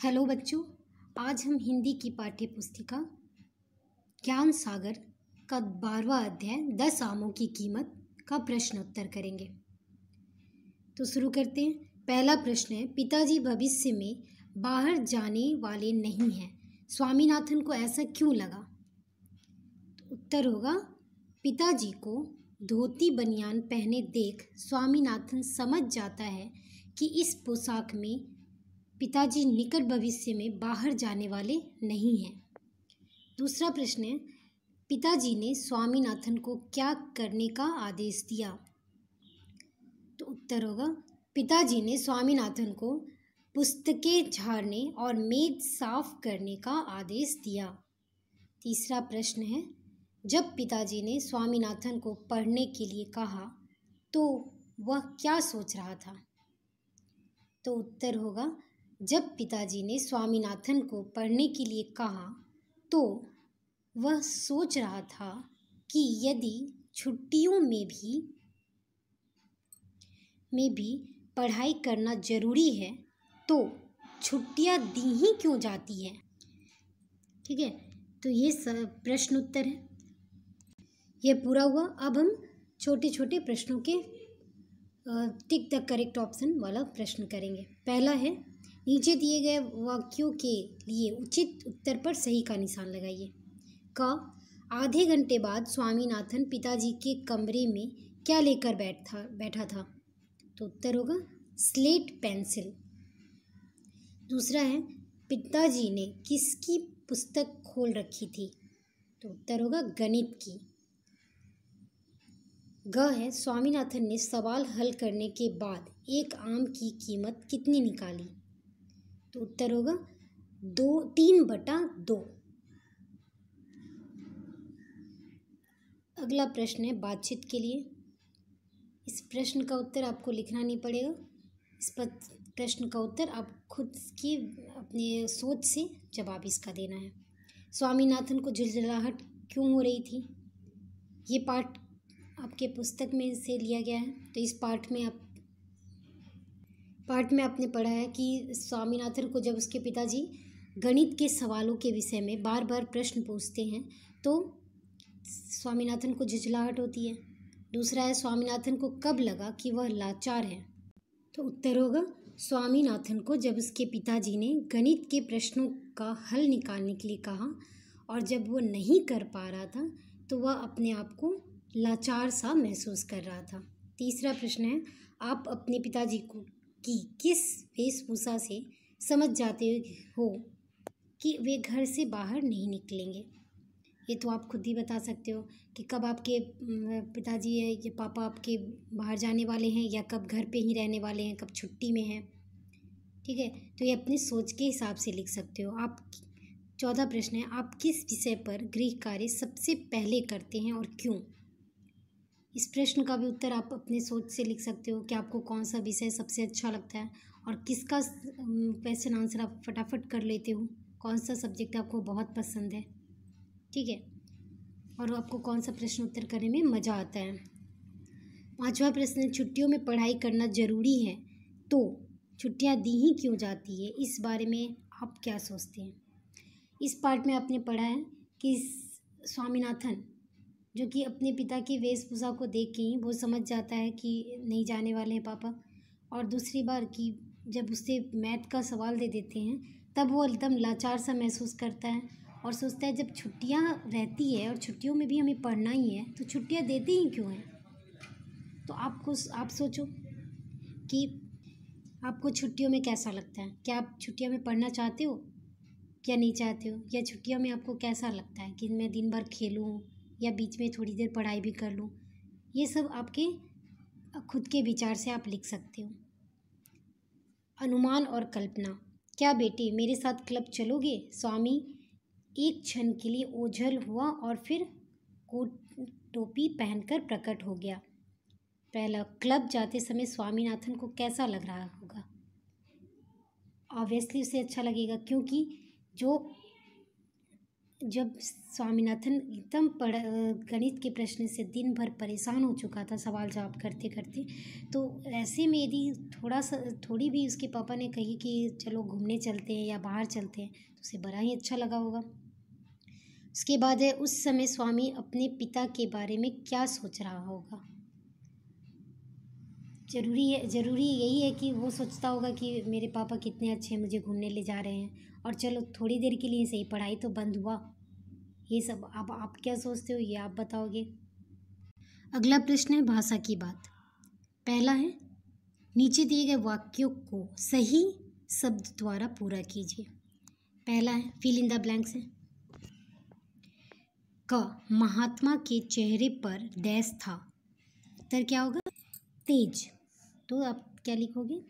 Hello बच्चों, आज हम हिंदी की पाठ्य पुस्तिका ज्ञान सागर का 12वां अध्याय 10 आमों की कीमत का प्रश्न उत्तर करेंगे। तो शुरू करते हैं। पहला प्रश्न है, पिताजी भविष्य में बाहर जाने वाले नहीं हैं, स्वामीनाथन को ऐसा क्यों लगा? तो उत्तर होगा, पिताजी को धोती बनियान पहने देख स्वामीनाथन समझ जाता है कि इस पोशाक में पिताजी निकट भविष्य में बाहर जाने वाले नहीं हैं। दूसरा प्रश्न है, पिताजी ने स्वामीनाथन को क्या करने का आदेश दिया? तो उत्तर होगा, पिताजी ने स्वामीनाथन को पुस्तकें झाड़ने और मेज साफ करने का आदेश दिया। तीसरा प्रश्न है, जब पिताजी ने स्वामीनाथन को पढ़ने के लिए कहा तो वह क्या सोच रहा था? तो उत्तर होगा, जब पिताजी ने स्वामीनाथन को पढ़ने के लिए कहा तो वह सोच रहा था कि यदि छुट्टियों में भी पढ़ाई करना जरूरी है तो छुट्टियां दी ही क्यों जाती है। ठीक है, तो ये सब प्रश्न उत्तर है। ये पूरा हुआ। अब हम छोटे छोटे प्रश्नों के टिक द करेक्ट ऑप्शन वाला प्रश्न करेंगे। पहला है, नीचे दिए गए वाक्यों के लिए उचित उत्तर पर सही का निशान लगाइए। क, आधे घंटे बाद स्वामीनाथन पिताजी के कमरे में क्या लेकर बैठा था? तो उत्तर होगा, स्लेट पेंसिल। दूसरा है, पिताजी ने किसकी पुस्तक खोल रखी थी? तो उत्तर होगा, गणित की। ग है, स्वामीनाथन ने सवाल हल करने के बाद एक आम की कीमत कितनी निकाली? तो उत्तर होगा, 3/2। अगला प्रश्न है बातचीत के लिए। इस प्रश्न का उत्तर आपको लिखना नहीं पड़ेगा। इस प्रश्न का उत्तर आप खुद की अपने सोच से जवाब इसका देना है। स्वामीनाथन को झुंझलाहट क्यों हो रही थी? ये पाठ आपके पुस्तक में से लिया गया है। तो इस पाठ में आपने पढ़ा है कि स्वामीनाथन को जब उसके पिताजी गणित के सवालों के विषय में बार बार प्रश्न पूछते हैं तो स्वामीनाथन को झुंझलाहट होती है। दूसरा है, स्वामीनाथन को कब लगा कि वह लाचार है? तो उत्तर होगा, स्वामीनाथन को जब उसके पिताजी ने गणित के प्रश्नों का हल निकालने के लिए कहा और जब वो नहीं कर पा रहा था तो वह अपने आप को लाचार सा महसूस कर रहा था। तीसरा प्रश्न है, आप अपने पिताजी को की किस वेशभूषा से समझ जाते हो कि वे घर से बाहर नहीं निकलेंगे? ये तो आप खुद ही बता सकते हो कि कब आपके पिताजी या पापा आपके बाहर जाने वाले हैं या कब घर पे ही रहने वाले हैं, कब छुट्टी में हैं। ठीक है, तो ये अपनी सोच के हिसाब से लिख सकते हो आप। चौथा प्रश्न है, आप किस विषय पर गृह कार्य सबसे पहले करते हैं और क्यों? इस प्रश्न का भी उत्तर आप अपने सोच से लिख सकते हो कि आपको कौन सा विषय सबसे अच्छा लगता है और किसका क्वेश्चन आंसर आप फटाफट कर लेते हो, कौन सा सब्जेक्ट आपको बहुत पसंद है। ठीक है, और आपको कौन सा प्रश्न उत्तर करने में मज़ा आता है। पांचवा प्रश्न, छुट्टियों में पढ़ाई करना ज़रूरी है तो छुट्टियां दी ही क्यों जाती है, इस बारे में आप क्या सोचते हैं? इस पाठ में आपने पढ़ा है कि स्वामीनाथन जो कि अपने पिता की वेशभूषा को देख के ही वो समझ जाता है कि नहीं जाने वाले हैं पापा, और दूसरी बार कि जब उससे मैथ का सवाल दे देते हैं तब वो एकदम लाचार सा महसूस करता है और सोचता है जब छुट्टियां रहती है और छुट्टियों में भी हमें पढ़ना ही है तो छुट्टियां देते ही क्यों हैं। तो आप सोचो कि आपको छुट्टियों में कैसा लगता है। क्या आप छुट्टियों में पढ़ना चाहते हो या नहीं चाहते हो? या छुट्टियों में आपको कैसा लगता है कि मैं दिन भर खेलूँ या बीच में थोड़ी देर पढ़ाई भी कर लूँ? ये सब आपके खुद के विचार से आप लिख सकते हो। अनुमान और कल्पना, क्या बेटे मेरे साथ क्लब चलोगे? स्वामी एक क्षण के लिए ओझल हुआ और फिर कोट टोपी पहनकर प्रकट हो गया। पहला, क्लब जाते समय स्वामीनाथन को कैसा लग रहा होगा? ऑब्वियसली उसे अच्छा लगेगा, क्योंकि जो जब स्वामीनाथन एकदम गणित के प्रश्न से दिन भर परेशान हो चुका था सवाल जवाब करते करते, तो ऐसे में यदि थोड़ी भी उसके पापा ने कही कि चलो घूमने चलते हैं या बाहर चलते हैं, तो उसे बड़ा ही अच्छा लगा होगा। उसके बाद है, उस समय स्वामी अपने पिता के बारे में क्या सोच रहा होगा। ज़रूरी यही है कि वो सोचता होगा कि मेरे पापा कितने अच्छे मुझे घूमने ले जा रहे हैं, और चलो थोड़ी देर के लिए सही, पढ़ाई तो बंद हुआ। ये सब अब आप क्या सोचते हो, ये आप बताओगे। अगला प्रश्न है भाषा की बात। पहला है, नीचे दिए गए वाक्यों को सही शब्द द्वारा पूरा कीजिए। पहला है, फिल इन द ब्लैंक्स है। क, महात्मा के चेहरे पर डैश था। उत्तर क्या होगा, तेज। तो आप क्या लिखोगे,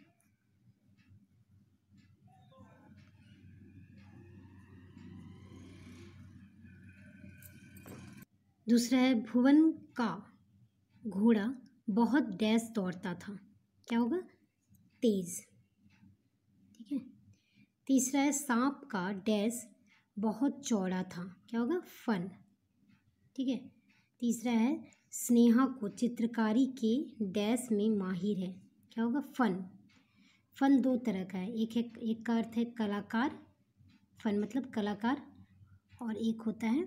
दूसरा है, भुवन का घोड़ा बहुत डैश दौड़ता था। क्या होगा, तेज। ठीक है। तीसरा है, सांप का डैश बहुत चौड़ा था। क्या होगा, फन। ठीक है। तीसरा है, स्नेहा को चित्रकारी के डैश में माहिर है। क्या होगा, फन। फन दो तरह का है, एक का अर्थ है कलाकार, फन मतलब कलाकार, और एक होता है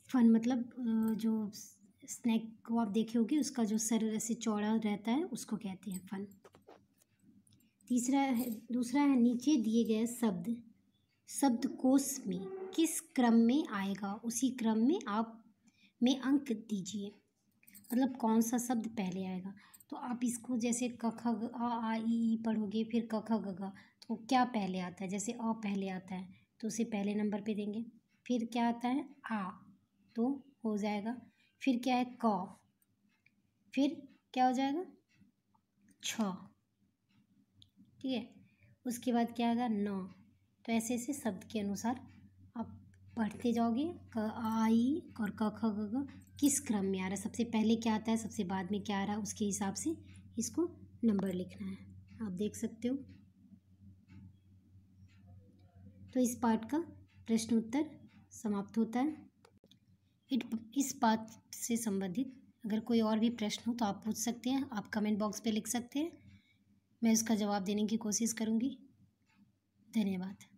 फन मतलब जो स्नैक को आप देखे होगे, उसका जो सर ऐसे चौड़ा रहता है उसको कहते हैं फन। दूसरा है, नीचे दिए गए शब्द शब्दकोश में किस क्रम में आएगा, उसी क्रम में आप में अंक दीजिए। मतलब कौन सा शब्द पहले आएगा। तो आप इसको जैसे क ख ग आ आ ई ई पढ़ोगे, फिर क ख ग घ, तो क्या पहले आता है, जैसे अ पहले आता है तो उसे पहले नंबर पे देंगे। फिर क्या आता है, आ, तो हो जाएगा। फिर क्या है, क, फिर क्या हो जाएगा, छ। ठीक है। उसके बाद क्या आएगा, न। तो ऐसे ऐसे शब्द के अनुसार आप पढ़ते जाओगे। क आ ई और क ख ग घ किस क्रम में आ रहा है, सबसे पहले क्या आता है, सबसे बाद में क्या आ रहा है, उसके हिसाब से इसको नंबर लिखना है। आप देख सकते हो। तो इस पाठ का प्रश्न उत्तर समाप्त होता है। इस बात से संबंधित अगर कोई और भी प्रश्न हो तो आप पूछ सकते हैं, आप कमेंट बॉक्स पे लिख सकते हैं, मैं उसका जवाब देने की कोशिश करूँगी। धन्यवाद।